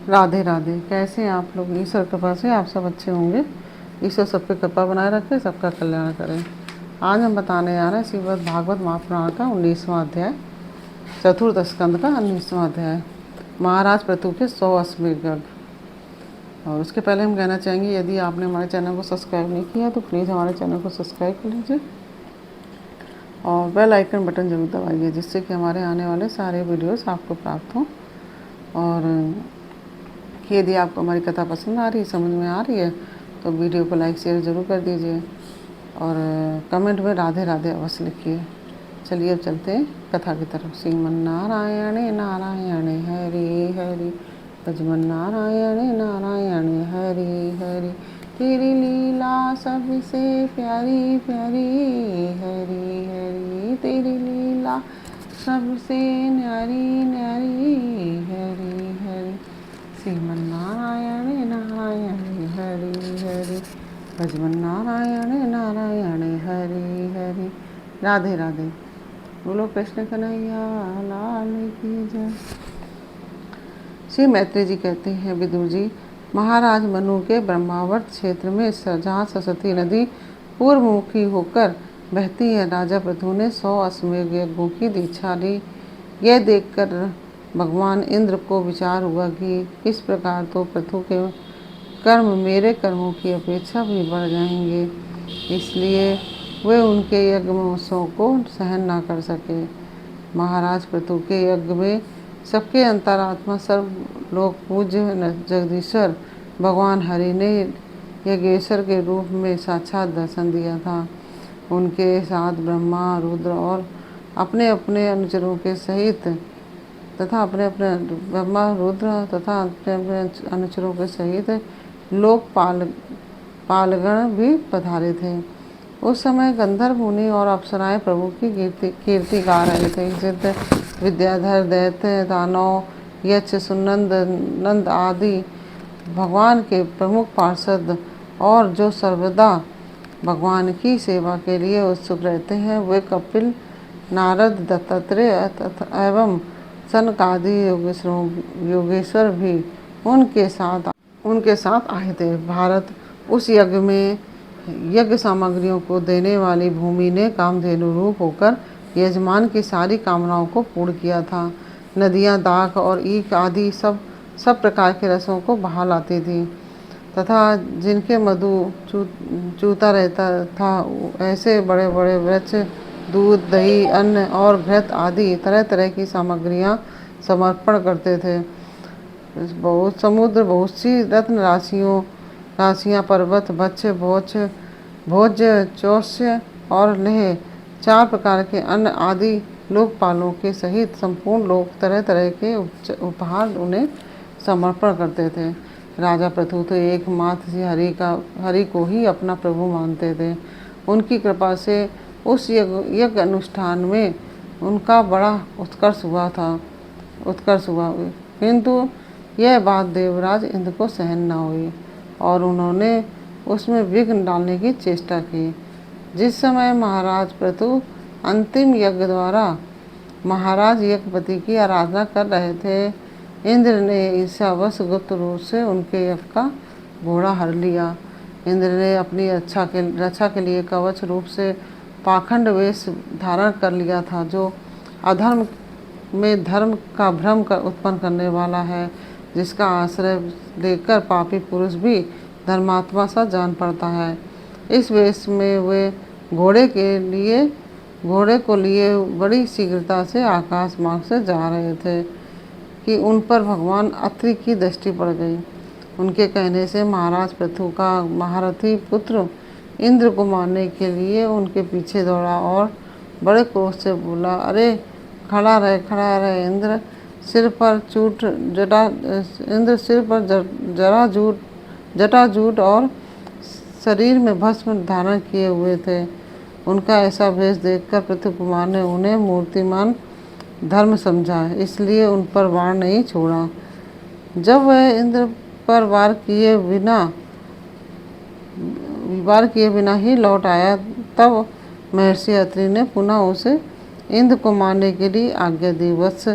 राधे राधे। कैसे हैं आप लोग? ईश्वर कृपा से आप सब अच्छे होंगे। ईश्वर सब पे कृपा बनाए रखे, सबका कल्याण करें। आज हम बताने जा रहे हैं श्रीमद् भागवत महापुराण का 19वां अध्याय, चतुर्थ स्कंद का 19वां अध्याय, महाराज पृथु के 100 अश्वमेध यज्ञ। और उसके पहले हम कहना चाहेंगे, यदि आपने हमारे चैनल को सब्सक्राइब नहीं किया तो प्लीज़ हमारे चैनल को सब्सक्राइब कर लीजिए और बेल आइकन बटन जरूर दबाइए, जिससे कि हमारे आने वाले सारे वीडियोस आपको प्राप्त हों। और यदि आपको हमारी कथा पसंद आ रही है, समझ में आ रही है, तो वीडियो को लाइक शेयर ज़रूर कर दीजिए और कमेंट में राधे राधे अवश्य लिखिए। चलिए अब चलते हैं कथा की तरफ। श्रीमन्नारायण नारायण हरि हरि, भजमन्नारायण नारायण हरि हरि, तेरी लीला सबसे प्यारी प्यारी, हरि हरि तेरी लीला सबसे न्यारी न्यारी, हरि हरि श्रीमन्नारायण नारायण हरि हरि, भजमन्नारायण नारायण हरि हरि। राधे राधे। बोलो कृष्ण कन्हैया लाल की जय। श्री मैत्री जी कहते हैं, विदुर जी, महाराज मनु के ब्रह्मावर्त क्षेत्र में जहाँ सरस्वती नदी पूर्वमुखी होकर बहती है, राजा पृथु ने 100 अश्वमेध यज्ञों की दीक्षा ली। यह देखकर भगवान इंद्र को विचार हुआ कि इस प्रकार तो पृथु के कर्म मेरे कर्मों की अपेक्षा भी बढ़ जाएंगे, इसलिए वे उनके यज्ञ महोत्सव को सहन न कर सके। महाराज पृथु के यज्ञ में सबके अंतरात्मा सर्वलोक पूज्य जगदीश्वर भगवान हरि ने यज्ञेश्वर के रूप में साक्षात दर्शन दिया था। उनके साथ ब्रह्मा, रुद्र और अपने अपने अनुचरों के सहित तथा ब्रह्मा, रुद्र तथा अपने अनुचरों के सहित पालगण भी पधारे थे। उस समय गंधर्व मुनि और अप्सराएं प्रभु की कीर्ति गा रहे थे। सिद्ध, विद्याधर, दैत्य, दानव, यक्ष, सुनंद, नंद आदि भगवान के प्रमुख पार्षद और जो सर्वदा भगवान की सेवा के लिए उत्सुक रहते हैं, वे कपिल, नारद, दत्तात्रेय एवं सनकादि योगेश्वर भी उनके साथ आए थे। भारत, उस यज्ञ में यज्ञ सामग्रियों को देने वाली भूमि ने कामधेनु रूप होकर यजमान की सारी कामनाओं को पूर्ण किया था। नदियाँ दाख और ईख आदि सब प्रकार के रसों को बहा लाती थी तथा जिनके मधु चूता रहता था, ऐसे बड़े बड़े वृक्ष दूध, दही, अन्न और घृत आदि तरह तरह की सामग्रियाँ समर्पण करते थे। बहुत समुद्र, बहुत सी रत्न राशियाँ, पर्वत, भक्ष्य, भोज्य, चौष्य और लेह, 4 प्रकार के अन्न आदि लोकपालों के सहित संपूर्ण लोक तरह तरह के उपहार उन्हें समर्पण करते थे। राजा पृथु तो एकमात्र श्री हरि को ही अपना प्रभु मानते थे। उनकी कृपा से उस यज्ञ अनुष्ठान में उनका बड़ा उत्कर्ष हुआ, किंतु यह बात देवराज इंद्र को सहन न हुई और उन्होंने उसमें विघ्न डालने की चेष्टा की। जिस समय महाराज पृथु अंतिम यज्ञ द्वारा महाराज यज्ञपति की आराधना कर रहे थे, इंद्र ने ईर्ष्यावश गुप्त रूप से उनके यज्ञ का घोड़ा हर लिया। इंद्र ने अपनी रक्षा के लिए कवच रूप से पाखंड वेश धारण कर लिया था, जो अधर्म में धर्म का भ्रम उत्पन्न करने वाला है, जिसका आश्रय लेकर पापी पुरुष भी धर्मात्मा सा जान पड़ता है। इस वेश में वे घोड़े को लिए बड़ी शीघ्रता से आकाश मार्ग से जा रहे थे कि उन पर भगवान अत्रि की दृष्टि पड़ गई। उनके कहने से महाराज पृथु का महारथी पुत्र इंद्र को मारने के लिए उनके पीछे दौड़ा और बड़े क्रोध से बोला, अरे खड़ा रहे इंद्र सिर पर जटाजूट और शरीर में भस्म धारण किए हुए थे। उनका ऐसा भेष देखकर पृथु कुमार ने उन्हें मूर्तिमान धर्म समझा, इसलिए उन पर बाण नहीं छोड़ा। जब वह इंद्र पर वार किए बिना ही लौट आया, तब महर्षि अत्रि ने पुनः उसे इंद्र को मारने के लिए आज्ञा दी। वत्स,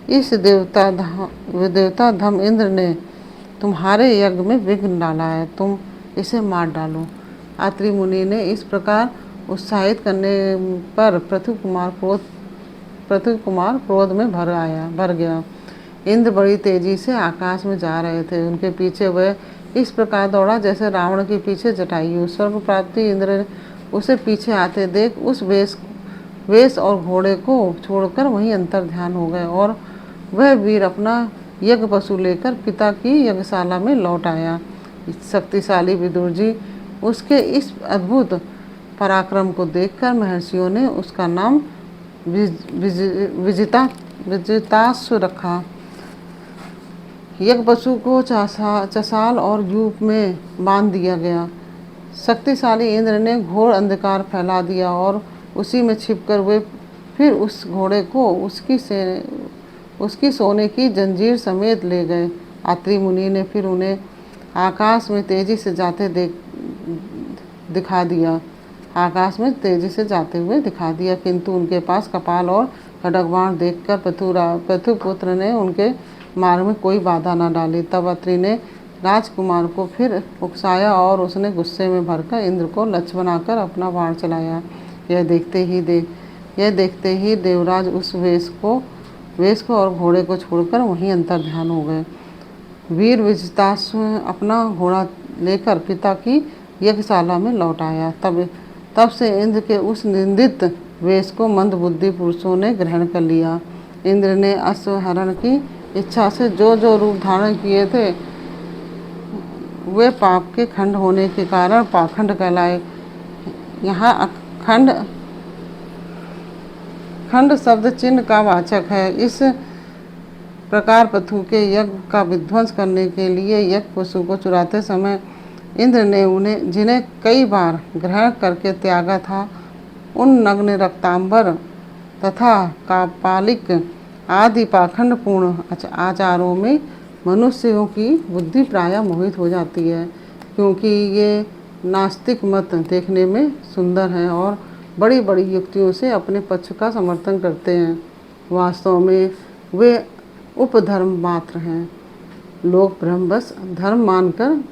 इस देवता धम इंद्र ने तुम्हारे यज्ञ में विघ्न डाला है, तुम इसे मार डालो। अत्रि मुनि ने इस प्रकार उत्साहित करने पर पृथ्वी कुमार क्रोध में भर गया। इंद्र बड़ी तेजी से आकाश में जा रहे थे। उनके पीछे वह इस प्रकार दौड़ा जैसे रावण के पीछे जटायु। स्वर्ग प्राप्ति इंद्र उसे पीछे आते देख उस वेश और घोड़े को छोड़कर वहीं अंतर ध्यान हो गए और वह वीर अपना यज्ञ पशु लेकर पिता की यज्ञशाला में लौट आया। शक्तिशाली विदुर जी उसके इस अद्भुत पराक्रम को देखकर महर्षियों ने उसका नाम विजिताश्व रखा। यज्ञ पशु को चसाल और यूप में बांध दिया गया। शक्तिशाली इंद्र ने घोर अंधकार फैला दिया और उसी में छिपकर वे फिर उस घोड़े को उसकी सोने की जंजीर समेत ले गए। अत्रि मुनि ने फिर उन्हें आकाश में तेजी से जाते हुए दिखा दिया, किंतु उनके पास कपाल और खड्गबाण देखकर पृथुपुत्र ने उनके मार्ग में कोई बाधा न डाली। तब अत्रि ने राजकुमार को फिर उकसाया और उसने गुस्से में भरकर इंद्र को लक्ष्य बनाकर अपना बाण चलाया। यह देखते ही देवराज उस वेश को और घोड़े को छोड़कर वहीं अंतर ध्यान हो गए। वीर विजिताश्व अपना घोड़ा लेकर पिता की यज्ञशाला में लौट आया। तब से इंद्र के उस निंदित वेश को मंदबुद्धि पुरुषों ने ग्रहण कर लिया। इंद्र ने अश्वहरण की इच्छा से जो रूप धारण किए थे वे पाप के खंड होने के कारण पाखंड कहलाए। यहाँ खंड शब्द चिन्ह का वाचक है। इस प्रकार पृथु के यज्ञ का विध्वंस करने के लिए यज्ञ पशु को चुराते समय इंद्र ने जिन्हें कई बार ग्रहण करके त्यागा था, उन नग्न रक्तांबर तथा कापालिक आदि पाखंड पूर्ण आचारों में मनुष्यों की बुद्धि प्रायः मोहित हो जाती है, क्योंकि ये नास्तिक मत देखने में सुंदर हैं और बड़ी बड़ी युक्तियों से अपने पक्ष का समर्थन करते हैं। वास्तव में वे उपधर्म मात्र हैं। लोग भ्रमवश धर्म मानकर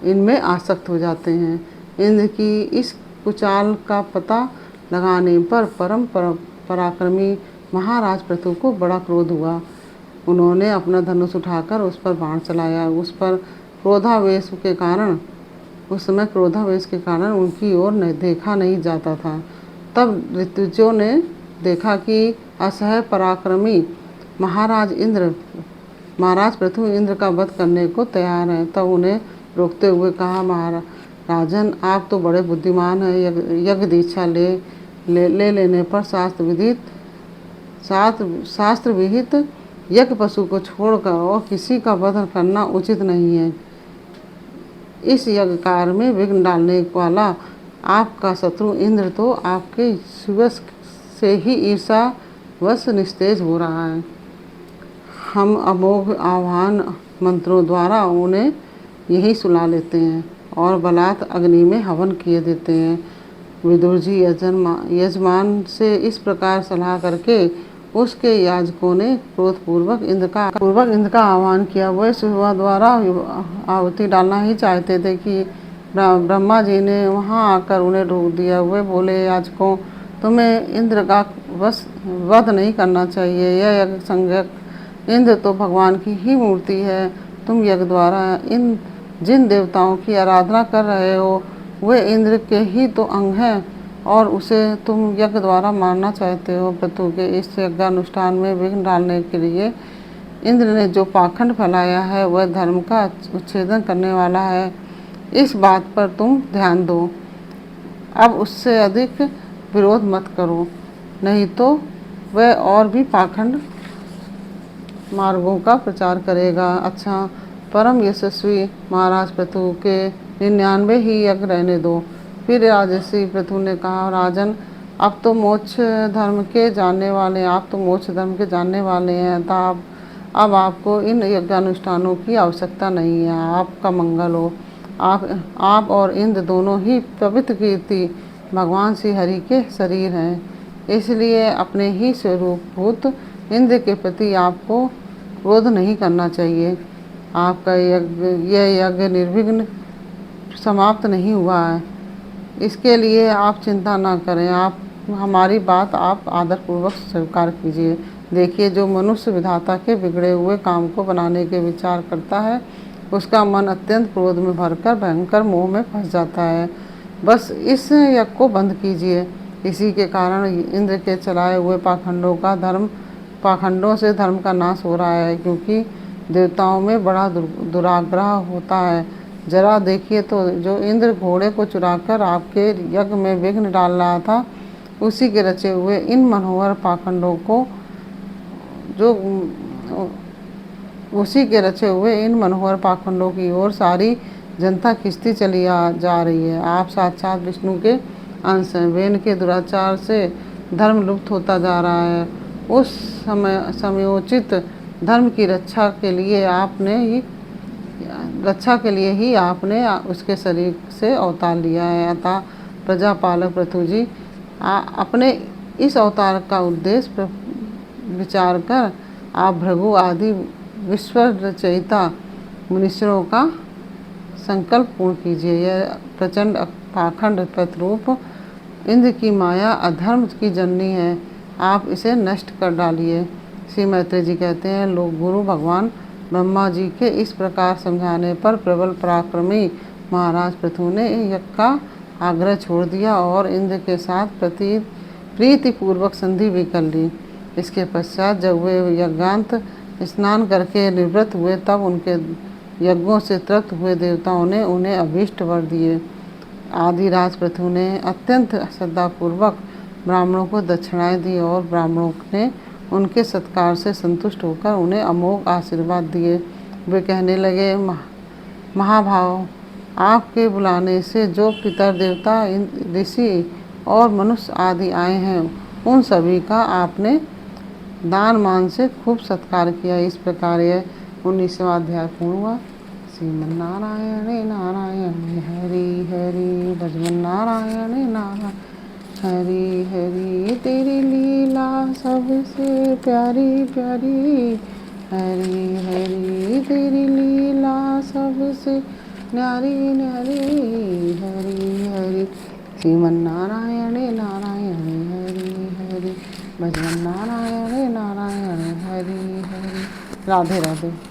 इनमें आसक्त हो जाते हैं। इंद्र की इस कुचाल का पता लगाने पर परम पराक्रमी महाराज पृथु को बड़ा क्रोध हुआ। उन्होंने अपना धनुष उठाकर उस पर बाण चलाया। उस समय क्रोधावेश के कारण उनकी ओर देखा नहीं जाता था। तब ऋतुजों ने देखा कि असह्य पराक्रमी महाराज पृथु इंद्र का वध करने को तैयार है। तब उन्हें रोकते हुए कहा, महाराजन आप तो बड़े बुद्धिमान हैं। यज्ञ दीक्षा लेने पर शास्त्र विहित यज्ञ पशु को छोड़कर और किसी का वध करना उचित नहीं है। इस यज्ञ कार्य में विघ्न डालने वाला आपका शत्रु इंद्र तो आपके शिवस से ही ईर्षावश निस्तेज हो रहा है। हम अमोघ आह्वान मंत्रों द्वारा उन्हें यही सुला लेते हैं और बलात् अग्नि में हवन किए देते हैं। विदुर जी यजमान से इस प्रकार सलाह करके उसके याजकों ने क्रोधपूर्वक इंद्र का आह्वान किया। वह शिवा द्वारा आहुति डालना ही चाहते थे कि ब्रह्मा जी ने वहां आकर उन्हें रोक दिया। वे बोले, याजकों तुम्हें इंद्र का वध नहीं करना चाहिए। यह यज्ञ संज्ञक इंद्र तो भगवान की ही मूर्ति है। तुम यज्ञ द्वारा जिन देवताओं की आराधना कर रहे हो वे इंद्र के ही तो अंग हैं और उसे तुम यज्ञ द्वारा मारना चाहते हो। पृथु के इस यज्ञानुष्ठान में विघ्न डालने के लिए इंद्र ने जो पाखंड फैलाया है वह धर्म का उच्छेदन करने वाला है। इस बात पर तुम ध्यान दो। अब उससे अधिक विरोध मत करो, नहीं तो वह और भी पाखंड मार्गों का प्रचार करेगा। अच्छा, परम यशस्वी महाराज पृथु के 99 ही यज्ञ रहने दो। फिर राजर्षि पृथु ने कहा, राजन आप तो मोक्ष धर्म के जानने वाले हैं। तब अब आपको इन यज्ञानुष्ठानों की आवश्यकता नहीं है। आपका मंगल हो। आप और इंद्र दोनों ही पवित्र कीर्ति भगवान श्री हरि के शरीर हैं, इसलिए अपने ही स्वरूपभूत इंद्र के प्रति आपको क्रोध नहीं करना चाहिए। आपका यह यज्ञ निर्विघ्न समाप्त नहीं हुआ है। इसके लिए आप चिंता ना करें, आप हमारी बात आप आदरपूर्वक स्वीकार कीजिए। देखिए, जो मनुष्य विधाता के बिगड़े हुए काम को बनाने के विचार करता है, उसका मन अत्यंत क्रोध में भरकर भयंकर मोह में फंस जाता है। बस इस यज्ञ को बंद कीजिए। इसी के कारण इंद्र के चलाए हुए पाखंडों से धर्म का नाश हो रहा है, क्योंकि देवताओं में बड़ा दुराग्रह होता है। जरा देखिए तो, जो इंद्र घोड़े को चुराकर आपके यज्ञ में विघ्न डाल रहा था, उसी के रचे हुए इन मनोहर पाखंडों को की ओर सारी जनता खिंचती चली जा रही है। आप साक्षात विष्णु के अंश हैं। वेन के दुराचार से धर्म लुप्त होता जा रहा है। उस समयोचित धर्म की रक्षा के लिए ही आपने उसके शरीर से अवतार लिया है। अतः प्रजापालक पृथु जी, अपने इस अवतार का उद्देश्य विचार कर आप भृगु आदि विश्व रचयिता मुनीश्वरों का संकल्प पूर्ण कीजिए। यह प्रचंड पाखंड प्रतिरूप इंद्र की माया अधर्म की जननी है, आप इसे नष्ट कर डालिए। श्री मैत्रेय जी कहते हैं, लोग गुरु भगवान ब्रह्मा जी के इस प्रकार समझाने पर प्रबल पराक्रमी महाराज पृथु ने यज्ञ का आग्रह छोड़ दिया और इंद्र के साथ प्रीतिपूर्वक संधि भी कर ली। इसके पश्चात जब वे यज्ञांत स्नान करके निवृत्त हुए, तब उनके यज्ञों से तृप्त हुए देवताओं ने उन्हें अभीष्ट वर दिए। आदिराज पृथु ने अत्यंत श्रद्धापूर्वक ब्राह्मणों को दक्षिणाएं दी और ब्राह्मणों ने उनके सत्कार से संतुष्ट होकर उन्हें अमोघ आशीर्वाद दिए। वे कहने लगे, महाभाव, आपके बुलाने से जो पितर देवता, ऋषि और मनुष्य आदि आए हैं, उन सभी का आपने दान मान से खूब सत्कार किया। इस प्रकार यह 19वां अध्याय पूर्ण हुआ। श्रीमन्नारायण नारायण हरि हरि, भजमन्नारायण नारायण हरि हरि, तेरी लीला सबसे प्यारी प्यारी, हरि हरि तेरी लीला सबसे न्यारी न्यारी, हरि हरि। श्रीमन्नारायण नारायण हरि हरि, भजमन्नारायण नारायण हरि हरि। राधे राधे।